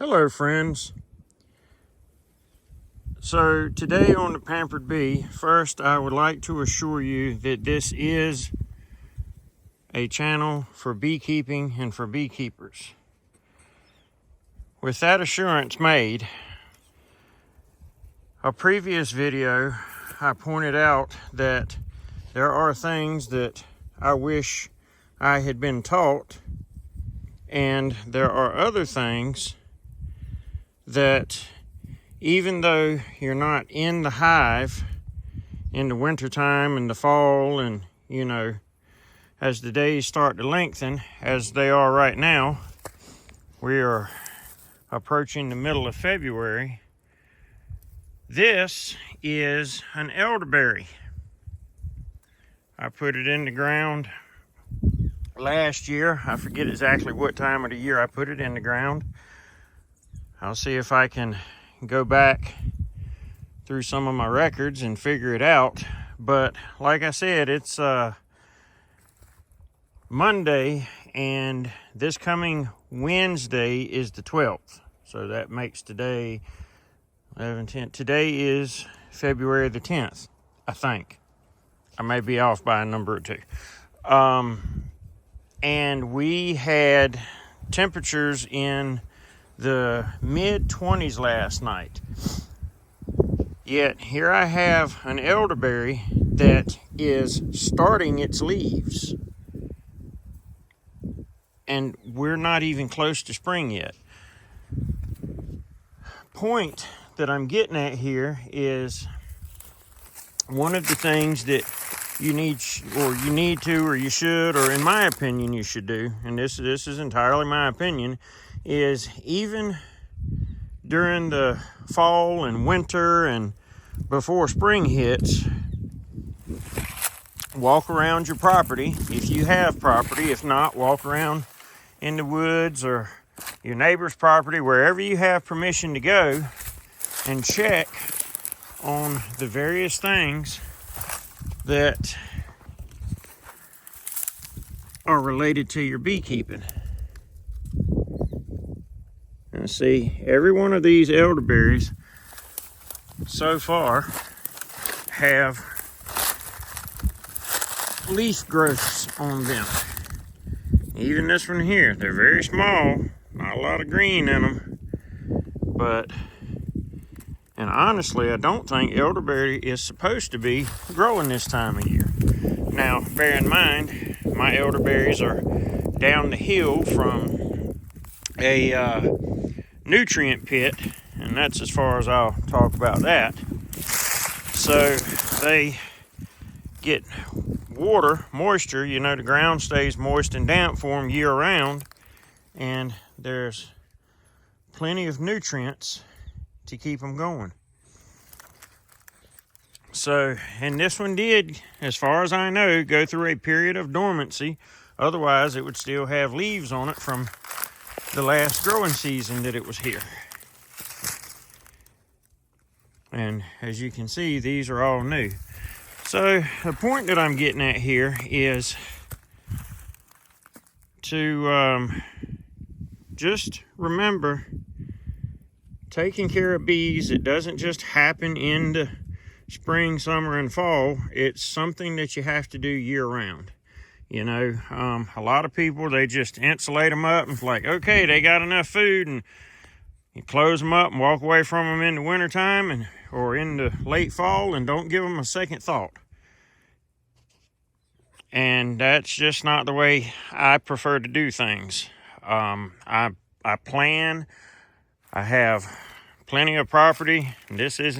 Hello friends. So today on the Pampered Bee, first I would like to assure you that this is a channel for beekeeping and for beekeepers. With that assurance made, a previous video I pointed out that there are things that I wish I had been taught, and there are other things that even though you're not in the hive in the wintertime and the fall, and as the days start to lengthen as they are right now, we are approaching the middle of February. This is an elderberry. I put it in the ground last year. I forget exactly what time of the year I put it in the ground. I'll see if I can go back through some of my records and figure it out. But like I said, it's Monday, and this coming Wednesday is the 12th. So that makes today 11, 10. Today is February the 10th, I think. I may be off by a number or two. And we had temperatures in the mid-20s last night. Yet here I have an elderberry that is starting its leaves, and we're not even close to spring yet. Point that I'm getting at here is one of the things that you need to, or you should, or in my opinion you should do, and this is entirely my opinion, is even during the fall and winter and before spring hits, walk around your property if you have property. If not, walk around in the woods or your neighbor's property, wherever you have permission to go, and check on the various things that are related to your beekeeping. Now see, every one of these elderberries so far have leaf growths on them. Even this one here, they're very small, not a lot of green in them, and honestly, I don't think elderberry is supposed to be growing this time of year. Now, bear in mind, my elderberries are down the hill from a nutrient pit, and that's as far as I'll talk about that. So they get water, moisture, the ground stays moist and damp for them year round, and there's plenty of nutrients to keep them going. So, and this one did, as far as I know, go through a period of dormancy. Otherwise, it would still have leaves on it from the last growing season that it was here. And as you can see, these are all new. So the point that I'm getting at here is to just remember, taking care of bees, it doesn't just happen in the spring, summer, and fall. It's something that you have to do year round. A lot of people, they just insulate them up and it's like, okay, they got enough food, and you close them up and walk away from them in the wintertime or in the late fall, and don't give them a second thought. And that's just not the way I prefer to do things. I plan. I have plenty of property. This is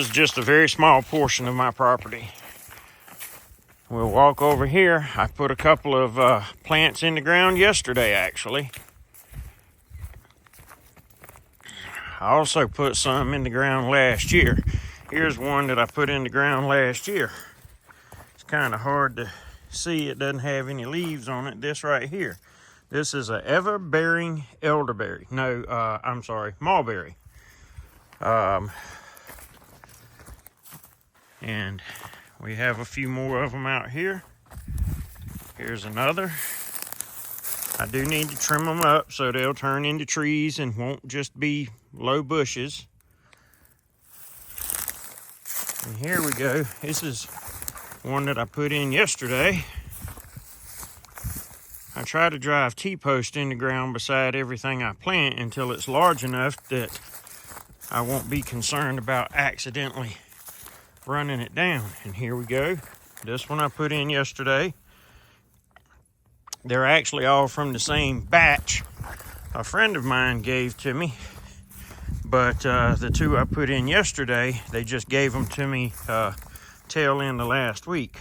just a very small portion of my property. We'll walk over here. I put a couple of plants in the ground yesterday, actually. I also put some in the ground last year. Here's one that I put in the ground last year. It's kind of hard to see. It doesn't have any leaves on it. This right here. This is a ever-bearing elderberry. No, I'm sorry, mulberry. And we have a few more of them out here. Here's another. I do need to trim them up so they'll turn into trees and won't just be low bushes. And here we go. This is one that I put in yesterday. I try to drive T-post in the ground beside everything I plant until it's large enough that I won't be concerned about accidentally running it down. And here we go. This one I put in yesterday. They're actually all from the same batch a friend of mine gave to me. But the two I put in yesterday, they just gave them to me tail end of last week.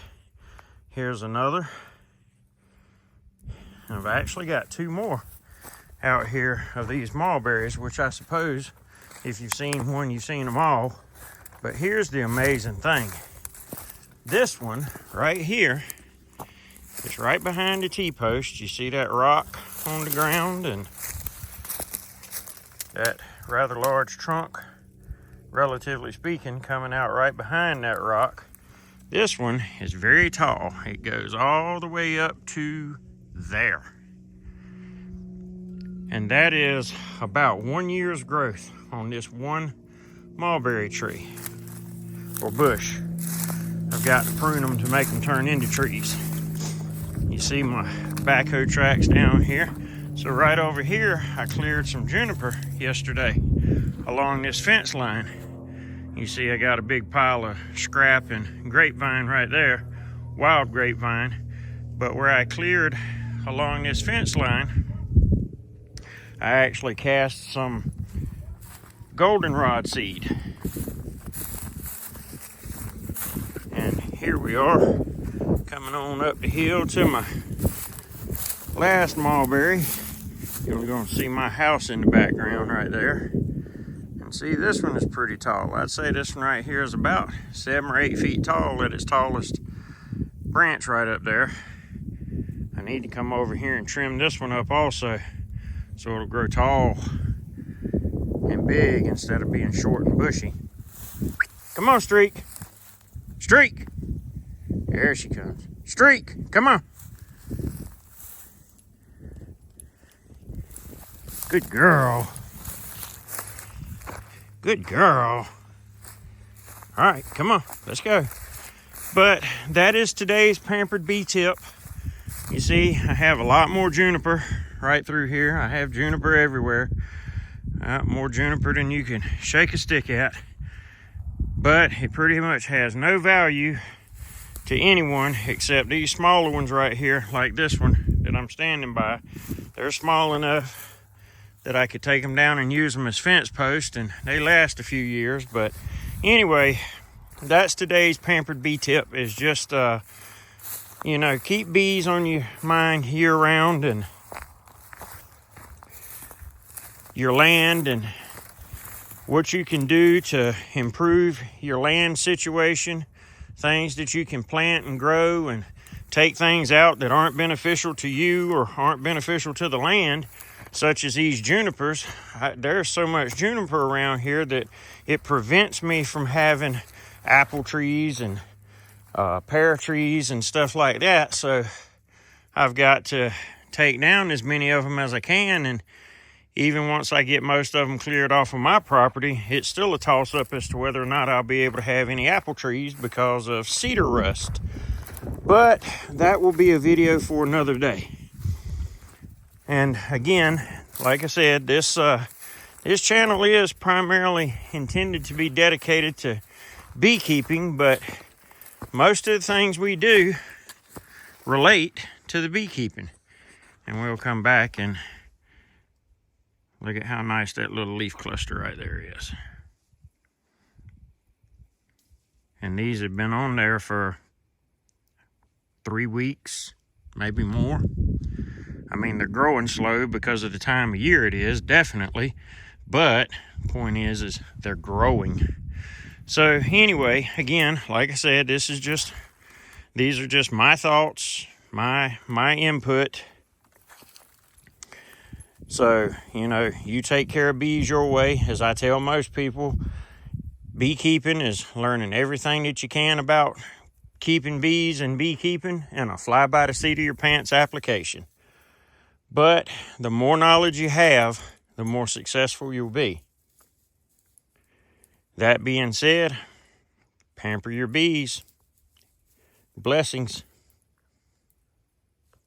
Here's another. And I've actually got two more out here of these mulberries, which I suppose if you've seen one, you've seen them all. But here's the amazing thing. This one right here is right behind the T-post. You see that rock on the ground and that rather large trunk, relatively speaking, coming out right behind that rock. This one is very tall. It goes all the way up to there. And that is about 1 year's growth on this one mulberry tree or bush. I've got to prune them to make them turn into trees. You see my backhoe tracks down here. So right over here, I cleared some juniper yesterday along this fence line. You see I got a big pile of scrap and grapevine right there, wild grapevine. But where I cleared along this fence line, I actually cast some goldenrod seed. And here we are, coming on up the hill to my last mulberry. You're going to see my house in the background right there. And see, this one is pretty tall. I'd say this one right here is about 7 or 8 feet tall at its tallest branch right up there. I need to come over here and trim this one up also, so it'll grow tall and big instead of being short and bushy. Come on, Streak. Streak. There she comes. Streak, come on. Good girl. Good girl. All right, come on, let's go. But that is today's Pampered Bee tip. You see, I have a lot more juniper right through here. I have juniper everywhere. More juniper than you can shake a stick at. But it pretty much has no value to anyone except these smaller ones right here, like this one that I'm standing by. They're small enough that I could take them down and use them as fence posts, and they last a few years. But anyway, that's today's Pampered Bee tip, is just, you know, keep bees on your mind year round, and your land and what you can do to improve your land situation, things that you can plant and grow, and take things out that aren't beneficial to you or aren't beneficial to the land, such as these junipers. There's so much juniper around here that it prevents me from having apple trees and pear trees and stuff like that. So I've got to take down as many of them as I can, and even once I get most of them cleared off of my property, it's still a toss-up as to whether or not I'll be able to have any apple trees because of cedar rust. But that will be a video for another day. And again, like I said, this channel is primarily intended to be dedicated to beekeeping, but most of the things we do relate to the beekeeping. And we'll come back and look at how nice that little leaf cluster right there is. And these have been on there for 3 weeks, maybe more. I mean, they're growing slow because of the time of year it is, definitely. But the point is they're growing. So anyway, again, like I said, these are just my thoughts, my input. So, you know, you take care of bees your way. As I tell most people, beekeeping is learning everything that you can about keeping bees and beekeeping in a fly by the seat of your pants application. But the more knowledge you have, the more successful you'll be. That being said, pamper your bees. Blessings.